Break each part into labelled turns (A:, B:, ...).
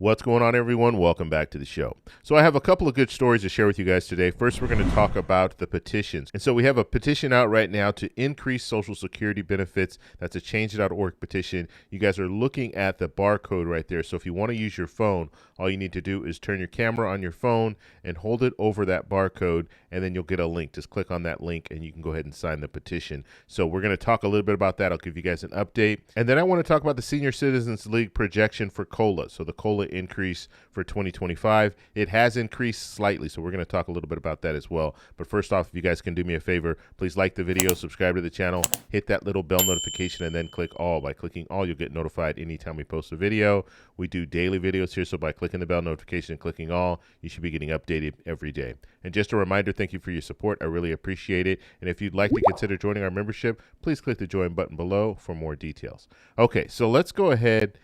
A: What's going on, everyone? Welcome back to the show. So I have a couple of good stories to share with you guys today. First, we're going to talk about the petitions. And so we have a petition out right now to increase Social Security benefits. That's a change.org petition. You guys are looking at the barcode right there. So if you want to use your phone, all you need to do is turn your camera on your phone and hold it over that barcode, and then you'll get a link. Just click on that link and you can go ahead and sign the petition. So we're going to talk a little bit about that. I'll give you guys an update. And then I want to talk about the Senior Citizens League projection for COLA. So the COLA increase for 2025. It has increased slightly, so we're going to talk a little bit about that as well. But first off, if you guys can do me a favor, please like the video, subscribe to the channel, hit that little bell notification, and then click all. By clicking all, you'll get notified anytime we post a video. We do daily videos here, so by clicking the bell notification and clicking all, you should be getting updated every day. And just a reminder, thank you for your support. I really appreciate it. And if you'd like to consider joining our membership, please click the join button below for more details. Okay, so let's go ahead.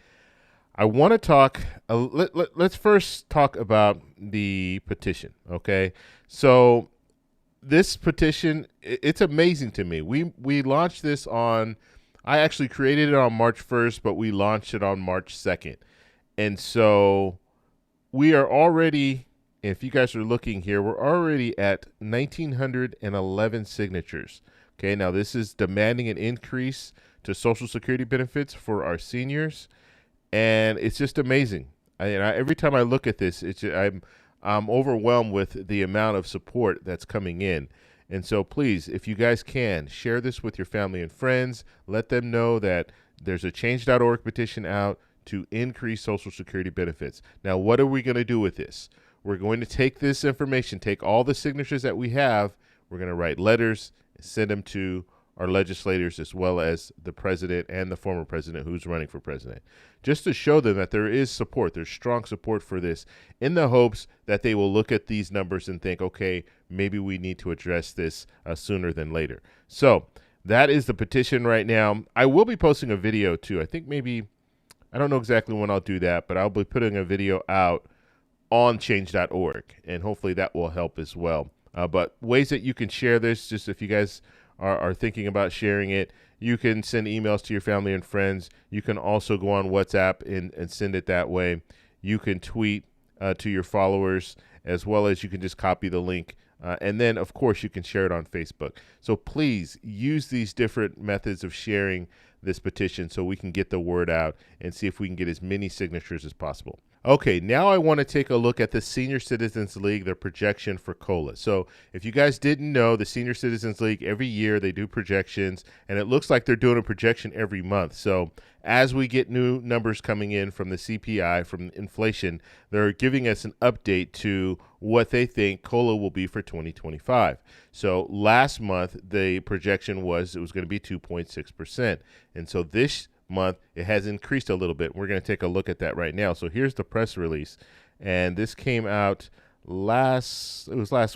A: I want to talk, let's first talk about the petition, okay? So this petition, it's amazing to me. We launched this on, I actually created it on March 1st, but we launched it on March 2nd. And so we are already, if you guys are looking here, we're already at 1,911 signatures. Okay, now this is demanding an increase to Social Security benefits for our seniors. And it's just amazing. Every time I look at this, I'm overwhelmed with the amount of support that's coming in. And so please, if you guys can, share this with your family and friends. Let them know that there's a change.org petition out to increase Social Security benefits. Now, what are we going to do with this? We're going to take this information, take all the signatures that we have. We're going to write letters and send them to our legislators, as well as the president and the former president who's running for president, just to show them that there is support. There's strong support for this, in the hopes that they will look at these numbers and think, okay, maybe we need to address this sooner than later. So that is the petition right now. I will be posting a video too. I think maybe, I don't know exactly when I'll do that, but I'll be putting a video out on change.org, and hopefully that will help as well. But ways that you can share this, just if you guys are thinking about sharing it, you can send emails to your family and friends. You can also go on WhatsApp and send it that way. You can tweet to your followers, as well as you can just copy the link. And then, of course, you can share it on Facebook. So please use these different methods of sharing this petition so we can get the word out and see if we can get as many signatures as possible. Okay, now I want to take a look at the Senior Citizens League, their projection for COLA. So if you guys didn't know, the Senior Citizens League, every year they do projections, and it looks like they're doing a projection every month. So as we get new numbers coming in from the CPI, from inflation, they're giving us an update to what they think COLA will be for 2025. So last month, the projection was it was going to be 2.6%. And so this month it has increased a little bit. We're going to take a look at that right now. So here's the press release, and this came out last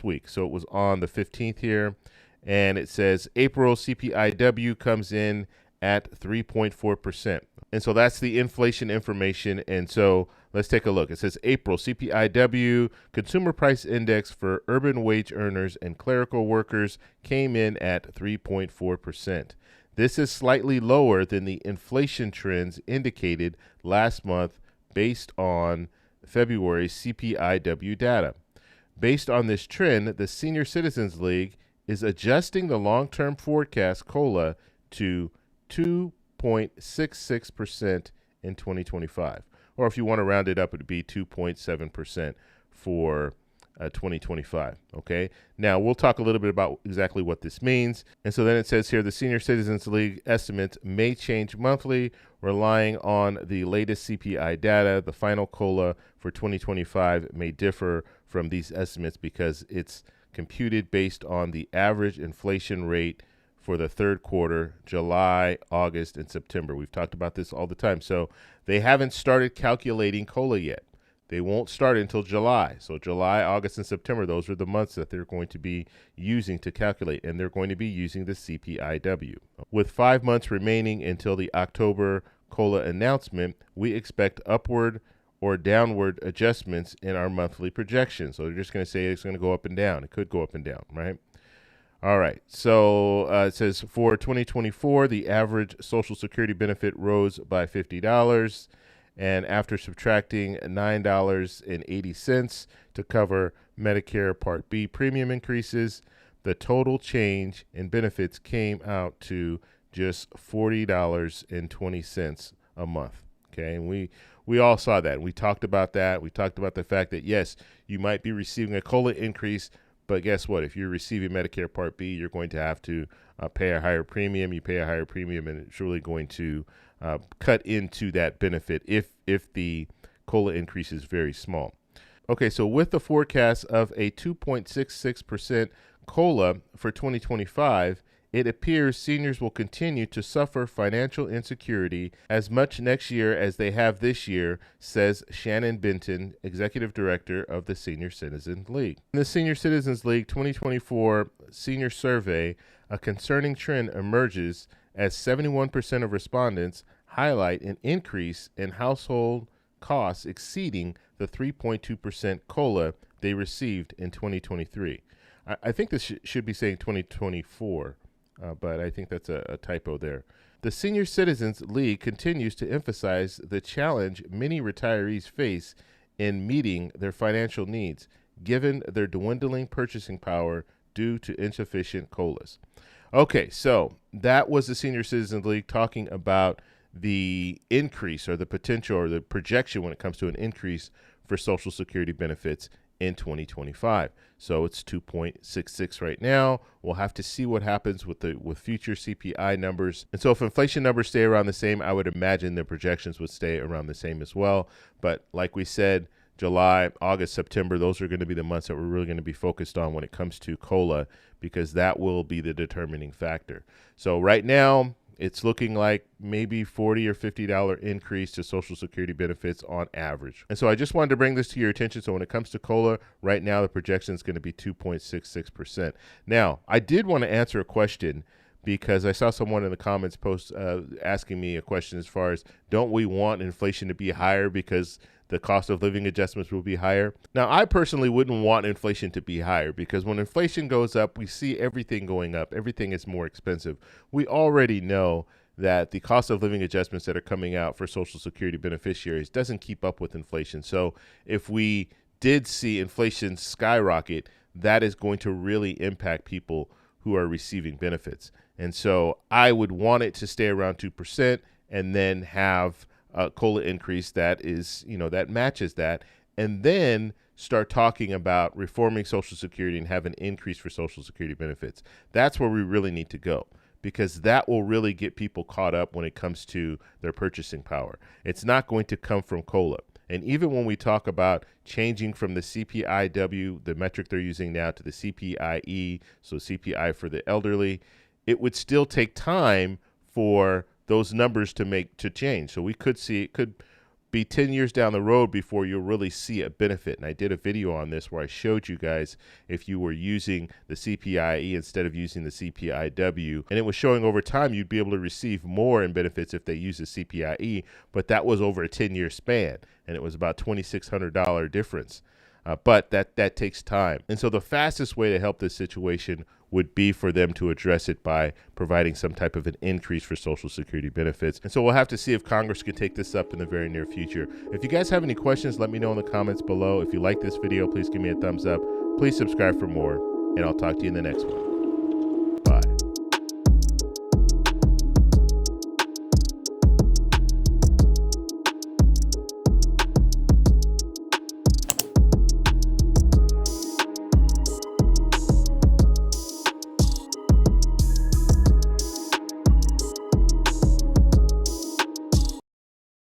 A: week. So it was on the 15th here, and it says April CPIW comes in at 3.4%. And so that's the inflation information. And so let's take a look. It says April CPIW consumer price index for urban wage earners and clerical workers came in at 3.4%. This is slightly lower than the inflation trends indicated last month based on February CPIW data. Based on this trend, the Senior Citizens League is adjusting the long-term forecast COLA to 2.66% in 2025. Or if you want to round it up, it would be 2.7% for 2025. Okay. Now we'll talk a little bit about exactly what this means. And so then it says here, the Senior Citizens League estimates may change monthly, relying on the latest CPI data. The final COLA for 2025 may differ from these estimates because it's computed based on the average inflation rate for the third quarter, July, August, and September. We've talked about this all the time. So they haven't started calculating COLA yet. They won't start until July. So July, August, and September, those are the months that they're going to be using to calculate, and they're going to be using the CPIW. With 5 months remaining until the October COLA announcement, we expect upward or downward adjustments in our monthly projection. So they're just going to say it's going to go up and down. It could go up and down, right? All right. So it says for 2024, the average Social Security benefit rose by $50. And after subtracting $9.80 to cover Medicare Part B premium increases, the total change in benefits came out to just $40.20 a month. Okay, and we all saw that. We talked about that. We talked about the fact that, yes, you might be receiving a COLA increase, but guess what? If you're receiving Medicare Part B, you're going to have to pay a higher premium. You pay a higher premium, and it's really going to cut into that benefit if the COLA increase is very small. Okay, so with the forecast of a 2.66% COLA for 2025, it appears seniors will continue to suffer financial insecurity as much next year as they have this year, says Shannon Benton, Executive Director of the Senior Citizens League. In the Senior Citizens League 2024 Senior Survey, a concerning trend emerges as 71% of respondents highlight an increase in household costs exceeding the 3.2% COLA they received in 2023. I think this should be saying 2024. But I think that's a typo there. The Senior Citizens League continues to emphasize the challenge many retirees face in meeting their financial needs, given their dwindling purchasing power due to insufficient COLAs. Okay, so that was the Senior Citizens League talking about the increase or the potential or the projection when it comes to an increase for Social Security benefits in 2025. So it's 2.66 right now. We'll have to see what happens with future CPI numbers. And so if inflation numbers stay around the same, I would imagine the projections would stay around the same as well. But like we said, July, August, September, those are going to be the months that we're really going to be focused on when it comes to COLA, because that will be the determining factor. So right now, it's looking like maybe $40 or $50 increase to Social Security benefits on average. And so I just wanted to bring this to your attention. So when it comes to COLA, right now the projection is going to be 2.66%. Now, I did want to answer a question because I saw someone in the comments post asking me a question as far as, don't we want inflation to be higher because the cost of living adjustments will be higher? Now, I personally wouldn't want inflation to be higher because when inflation goes up, we see everything going up. Everything is more expensive. We already know that the cost of living adjustments that are coming out for Social Security beneficiaries doesn't keep up with inflation. So if we did see inflation skyrocket, that is going to really impact people who are receiving benefits. And so I would want it to stay around 2% and then have a COLA increase that is, that matches that, and then start talking about reforming Social Security and have an increase for Social Security benefits. That's where we really need to go, because that will really get people caught up when it comes to their purchasing power. It's not going to come from COLA. And even when we talk about changing from the CPIW, the metric they're using now, to the CPIE, so CPI for the elderly, it would still take time for those numbers to change. So we could see, it could be 10 years down the road before you'll really see a benefit. And I did a video on this where I showed you guys if you were using the CPIE instead of using the CPIW, and it was showing over time you'd be able to receive more in benefits if they use the CPIE, but that was over a 10-year span, and it was about $2,600 difference. But that takes time. And so the fastest way to help this situation would be for them to address it by providing some type of an increase for Social Security benefits. And so we'll have to see if Congress can take this up in the very near future. If you guys have any questions, let me know in the comments below. If you like this video, please give me a thumbs up. Please subscribe for more, and I'll talk to you in the next one.